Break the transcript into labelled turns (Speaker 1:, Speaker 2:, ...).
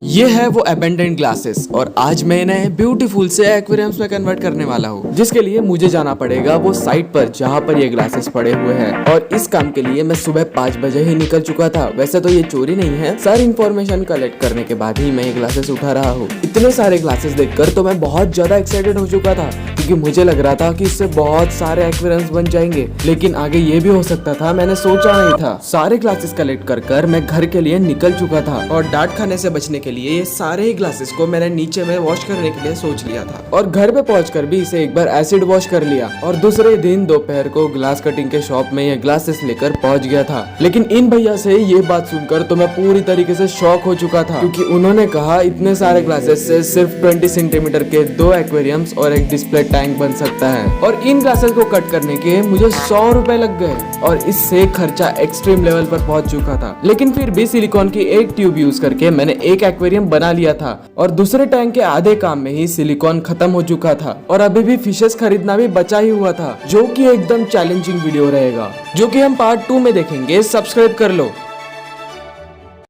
Speaker 1: ये है वो अबेंडेंट ग्लासेस और आज मैं इन्हें ब्यूटीफुल से एक्वेरियम्स में कन्वर्ट करने वाला हूँ, जिसके लिए मुझे जाना पड़ेगा वो साइट पर जहाँ पर ये ग्लासेस पड़े हुए हैं। और इस काम के लिए मैं सुबह 5 बजे ही निकल चुका था। वैसे तो ये चोरी नहीं है, सारी इन्फॉर्मेशन कलेक्ट करने के बाद ही मैं ये ग्लासेस उठा रहा हूँ। इतने सारे ग्लासेस देखकर तो मैं बहुत ज्यादा एक्साइटेड हो चुका था, क्योंकि मुझे लग रहा था कि इससे बहुत सारे एक्वेरियम्स बन जाएंगे। लेकिन आगे ये भी हो सकता था, मैंने सोचा नहीं था। सारे ग्लासेस कलेक्ट कर मैं घर के लिए निकल चुका था और डांट खाने से बचने के लिए ये सारे ही ग्लासेस को मैंने नीचे में वॉश करने के लिए सोच लिया था और घर पे पहुंचकर भी इसे एक बार एसिड वॉश कर लिया। और दूसरे दिन दोपहर को ग्लास कटिंग के शॉप में ये ग्लासेस लेकर पहुंच गया था। लेकिन इन भैया से ये बात सुनकर तो मैं पूरी तरीके से शॉक हो चुका था, क्योंकि उन्होंने कहा इतने सारे ग्लासेस से सिर्फ 20 सेंटीमीटर के 2 एक्वेरियम्स और एक डिस्प्ले टैंक बन सकता है। और इन ग्लासेस को कट करने के मुझे 100 रुपए लग गए और इससे खर्चा एक्सट्रीम लेवल पर पहुंच चुका था। लेकिन फिर भी सिलिकॉन की एक ट्यूब यूज करके मैंने एक एक्वेरियम बना लिया था और दूसरे टैंक के आधे काम में ही सिलिकॉन खत्म हो चुका था और अभी भी फिशेस खरीदना भी बचा ही हुआ था, जो कि एकदम चैलेंजिंग वीडियो रहेगा, जो कि हम पार्ट 2 में देखेंगे। सब्सक्राइब कर लो।